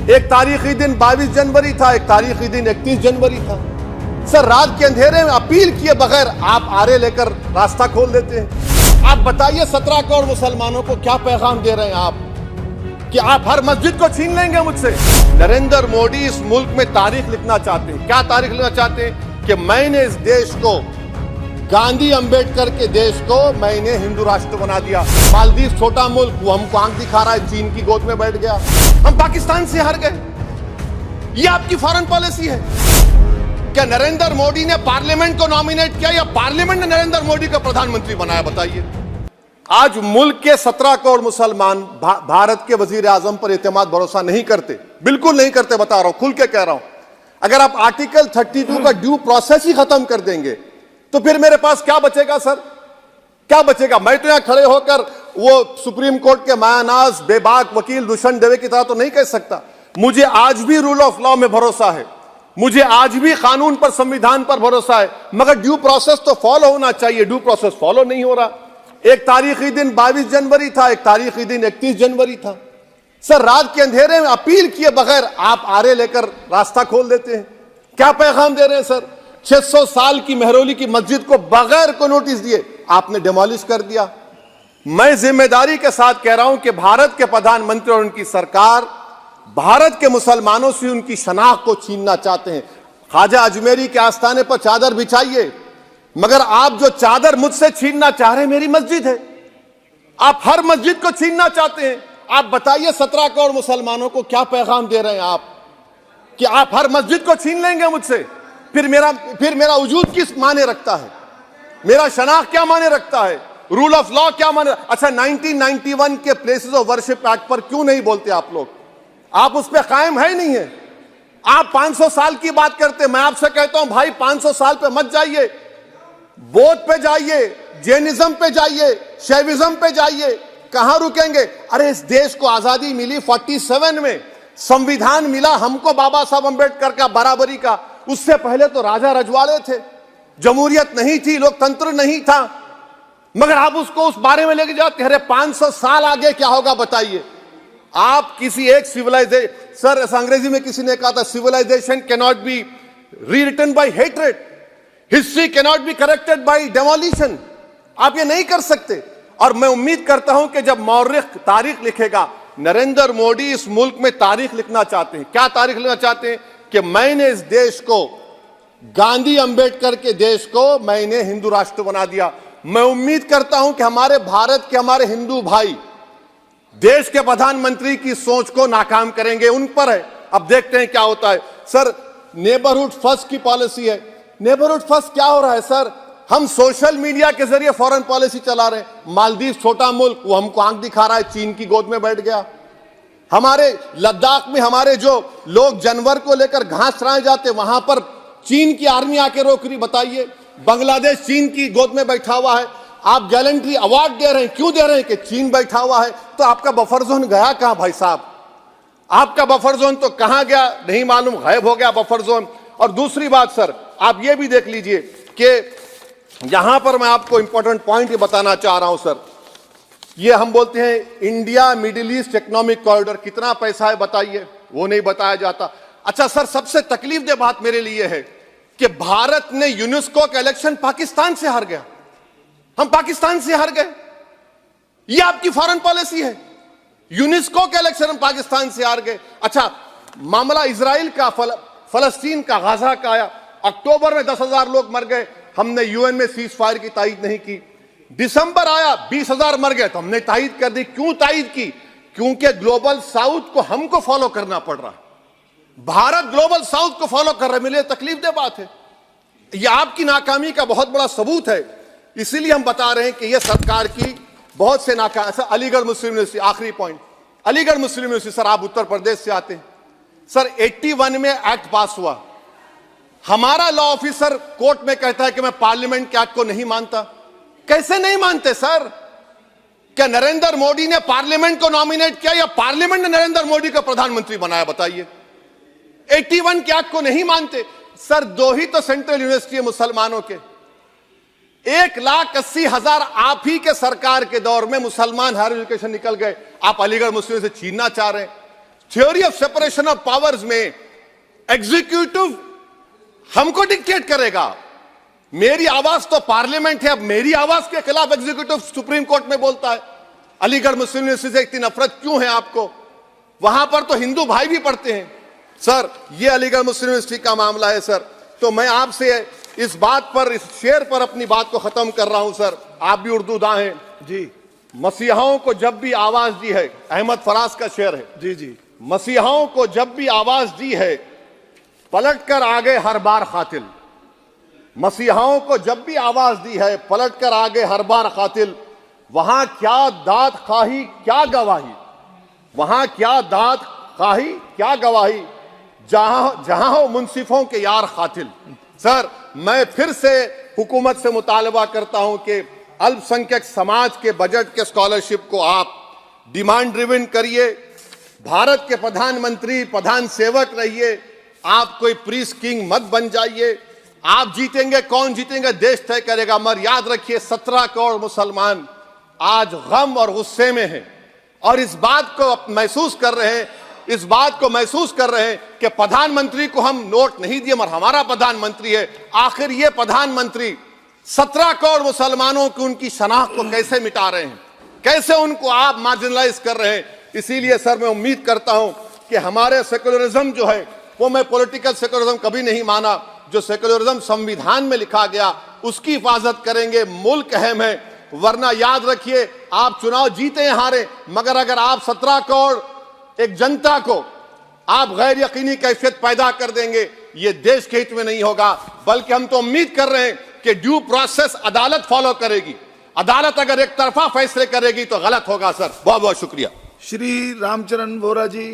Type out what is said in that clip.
एक तारीखी दिन 22 जनवरी था, एक तारीखी दिन 31 जनवरी था। सर, रात के अंधेरे में अपील किए बगैर आप आरे लेकर रास्ता खोल देते हैं। आप बताइए 17 करोड़ मुसलमानों को क्या पैगाम दे रहे हैं आप कि आप हर मस्जिद को छीन लेंगे मुझसे। नरेंद्र मोदी इस मुल्क में तारीख लिखना चाहते हैं। क्या तारीख लिखना चाहते हैं कि मैंने इस देश को, गांधी अंबेडकर के देश को मैंने हिंदू राष्ट्र बना दिया। मालदीव छोटा मुल्क, वो हमको आंख दिखा रहा है, चीन की गोद में बैठ गया। हम पाकिस्तान से हार गए। ये आपकी फॉरेन पॉलिसी है क्या? नरेंद्र मोदी ने पार्लियामेंट को नॉमिनेट किया या पार्लियामेंट ने नरेंद्र मोदी को प्रधानमंत्री बनाया? बताइए। आज मुल्क के 17 करोड़ मुसलमान भारत के वजीर आजम पर एतमाद भरोसा नहीं करते, बिल्कुल नहीं करते। बता रहा हूं, खुल के कह रहा हूं। अगर आप आर्टिकल 32 का ड्यू प्रोसेस ही खत्म कर देंगे तो फिर मेरे पास क्या बचेगा सर? क्या बचेगा? मैं तो यहां खड़े होकर वो सुप्रीम कोर्ट के मायानाज बेबाक वकील दुष्यंत दवे की तरह तो नहीं कह सकता। मुझे आज भी रूल ऑफ लॉ में भरोसा है, मुझे आज भी कानून पर, संविधान पर भरोसा है, मगर ड्यू प्रोसेस तो फॉलो होना चाहिए। ड्यू प्रोसेस फॉलो नहीं हो रहा। एक तारीखी दिन 22 जनवरी था, एक तारीखी दिन 31 जनवरी था। सर, रात के अंधेरे में अपील किए बगैर आप आरे लेकर रास्ता खोल देते हैं। क्या पैगाम दे रहे हैं सर? 600 साल की मेहरौली की मस्जिद को बगैर को नोटिस दिए आपने डिमोलिश कर दिया। मैं जिम्मेदारी के साथ कह रहा हूं कि भारत के प्रधानमंत्री और उनकी सरकार भारत के मुसलमानों से उनकी शनाख्त को छीनना चाहते हैं। ख्वाजा अजमेरी के आस्थाने पर चादर बिछाइए, मगर आप जो चादर मुझसे छीनना चाह रहे हैं, मेरी मस्जिद है। आप हर मस्जिद को छीनना चाहते हैं। आप बताइए 17 करोड़ मुसलमानों को क्या पैगाम दे रहे हैं आप कि आप हर मस्जिद को छीन लेंगे मुझसे? फिर मेरा वजूद किस माने रखता है? मेरा शनाख्त क्या माने रखता है? रूल ऑफ लॉ क्या माने? अच्छा, 1991 के प्लेसेस ऑफ वर्शिप एक्ट पर क्यों नहीं बोलते आप लोग? आप उस पर कायम है नहीं है। आप 500 साल की बात करते। मैं आपसे कहता हूं भाई, 500 साल पे मत जाइए, बौद्ध पे जाइए, जैनिज्म पे जाइए, शैविज्म पे जाइए। कहां रुकेंगे? अरे, इस देश को आजादी मिली 47 में, संविधान मिला हमको बाबा साहब अंबेडकर का बराबरी का। उससे पहले तो राजा रजवाड़े थे, जमहूरियत नहीं थी, लोकतंत्र नहीं था, मगर आप उसको उस बारे में लेके जाते हैं। अरे 500 साल आगे क्या होगा बताइए? आप किसी एक सिविलाइजेशन, सर अंग्रेजी में किसी ने कहा था, civilization can not be rewritten by hatred, history can not be corrected by demolition. आप ये नहीं कर सकते। और मैं उम्मीद करता हूं कि जब मौर्रिख तारीख लिखेगा, नरेंद्र मोदी इस मुल्क में तारीख लिखना चाहते हैं। क्या तारीख लिखना चाहते हैं कि मैंने इस देश को, गांधी अंबेडकर के देश को मैंने हिंदू राष्ट्र बना दिया। मैं उम्मीद करता हूं कि हमारे भारत के, हमारे हिंदू भाई देश के प्रधानमंत्री की सोच को नाकाम करेंगे। उन पर है, अब देखते हैं क्या होता है। सर, नेबरहुड फर्स्ट की पॉलिसी है। नेबरहुड फर्स्ट क्या हो रहा है सर? हम सोशल मीडिया के जरिए फॉरेन पॉलिसी चला रहे हैं। मालदीव छोटा मुल्क, वो हमको आंख दिखा रहा है, चीन की गोद में बैठ गया। हमारे लद्दाख में हमारे जो लोग जानवर को लेकर घास चराए जाते, वहां पर चीन की आर्मी आके रोक रही। बताइए, बांग्लादेश चीन की गोद में बैठा हुआ है। आप गैलेंट्री अवार्ड दे रहे हैं, क्यों दे रहे हैं? कि चीन बैठा हुआ है। तो आपका बफर जोन गया कहां भाई साहब? आपका बफर जोन तो कहां गया नहीं मालूम, गायब हो गया बफर जोन। और दूसरी बात सर, आप ये भी देख लीजिए कि यहां पर मैं आपको इंपॉर्टेंट पॉइंट ये बताना चाह रहा हूं सर। ये हम बोलते हैं India middle east economic corridor, कितना पैसा है बताइए? वो नहीं बताया जाता। अच्छा सर, सबसे तकलीफ दे बात मेरे लिए है कि भारत ने यूनेस्को का इलेक्शन पाकिस्तान से हार गया। हम पाकिस्तान से हार गए। ये आपकी फॉरेन पॉलिसी है। यूनेस्को के इलेक्शन हम पाकिस्तान से हार गए। अच्छा, मामला इजराइल का, फलस्तीन का, गाजा का आया। अक्टूबर में 10,000 लोग मर गए, हमने यूएन में सीज फायर की तायीद नहीं की। दिसंबर आया, 20,000 मर गए, तो हमने तायीद कर दी। क्यों तायीद की? क्योंकि ग्लोबल साउथ को हमको फॉलो करना पड़ रहा। भारत ग्लोबल साउथ को फॉलो कर रहा है। मेरे लिए तकलीफ दे बात है। यह आपकी नाकामी का बहुत बड़ा सबूत है। इसीलिए हम बता रहे हैं कि यह सरकार की बहुत से नाकाम। सर, अलीगढ़ मुस्लिम यूनिवर्सिटी, आखिरी पॉइंट, अलीगढ़ मुस्लिम यूनिवर्सिटी। सर, आप उत्तर प्रदेश से आते हैं। सर, 81 में एक्ट पास हुआ। हमारा लॉ ऑफिसर कोर्ट में कहता है कि मैं पार्लियामेंट के एक्ट को नहीं मानता। कैसे नहीं मानते सर? क्या नरेंद्र मोदी ने पार्लियामेंट को नॉमिनेट किया या पार्लियामेंट ने नरेंद्र मोदी को प्रधानमंत्री बनाया? बताइए। 81 के एक्ट को नहीं मानते। सर, 2 ही तो सेंट्रल यूनिवर्सिटी है मुसलमानों के। 1,80,000 आप ही के सरकार के दौर में मुसलमान हायर एजुकेशन निकल गए। आप अलीगढ़ मुस्लिम से छीनना चाह रहे हैं। Theory of separation of powers में एग्जीक्यूटिव हमको डिक्टेट करेगा। मेरी आवाज तो पार्लियामेंट है, अब मेरी आवाज के खिलाफ एग्जीक्यूटिव सुप्रीम कोर्ट में बोलता है। अलीगढ़ मुस्लिम यूनिवर्सिटी से इतनी नफरत क्यों है आपको? वहां पर तो हिंदू भाई भी पढ़ते हैं। सर, ये अलीगढ़ मुस्लिम यूनिवर्सिटी का मामला है सर। तो मैं आपसे इस बात पर, इस शेर पर अपनी बात को खत्म कर रहा हूं सर। आप भी उर्दू दां हैं जी। मसीहाओं को जब भी आवाज दी है, अहमद फराज का शेर है जी जी। मसीहाओं को जब भी आवाज दी है, पलट कर आ गए हर बार कातिल। मसीहाओं को जब भी आवाज दी है, पलट कर आ गए हर बार कातिल। वहां क्या दाद खाही क्या गवाही, वहां क्या दाद खाही क्या गवाही, जहां हो मुंसिफों के यार कातिल। सर, मैं फिर से हुकूमत से मुतालबा करता हूं कि अल्पसंख्यक समाज के बजट के स्कॉलरशिप को आप डिमांड ड्रिवन करिए। भारत के प्रधानमंत्री प्रधान सेवक रहिए, आप कोई प्रीस किंग मत बन जाइए। आप जीतेंगे, कौन जीतेंगे देश तय करेगा। मगर याद रखिए, 17 करोड़ मुसलमान आज गम और गुस्से में हैं और इस बात को महसूस कर रहे हैं, इस बात को महसूस कर रहे हैं कि प्रधानमंत्री को हम नोट नहीं दिए मगर हमारा प्रधानमंत्री है। आखिर ये प्रधानमंत्री 17 करोड़ मुसलमानों की उनकी शनाख्त को कैसे मिटा रहे हैं, कैसे उनको आप मार्जिनलाइज कर रहे हैं। इसीलिए सर, मैं उम्मीद करता हूं कि हमारे सेकुलरिज्म जो है, वो मैं पॉलिटिकल सेकुलरिज्म कभी नहीं माना। जो सेकुलरिज्म संविधान में लिखा गया उसकी हिफाजत करेंगे। मुल्क अहम है, वरना याद रखिए, आप चुनाव जीते हैं हारे, मगर अगर आप 17 करोड़ एक जनता को आप गैर यकीनी कैफियत पैदा कर देंगे, ये देश के हित में नहीं होगा। बल्कि हम तो उम्मीद कर रहे हैं कि ड्यू प्रोसेस अदालत फॉलो करेगी। अदालत अगर एक तरफा फैसले करेगी तो गलत होगा। सर, बहुत बहुत शुक्रिया। श्री रामचरण बोरा जी।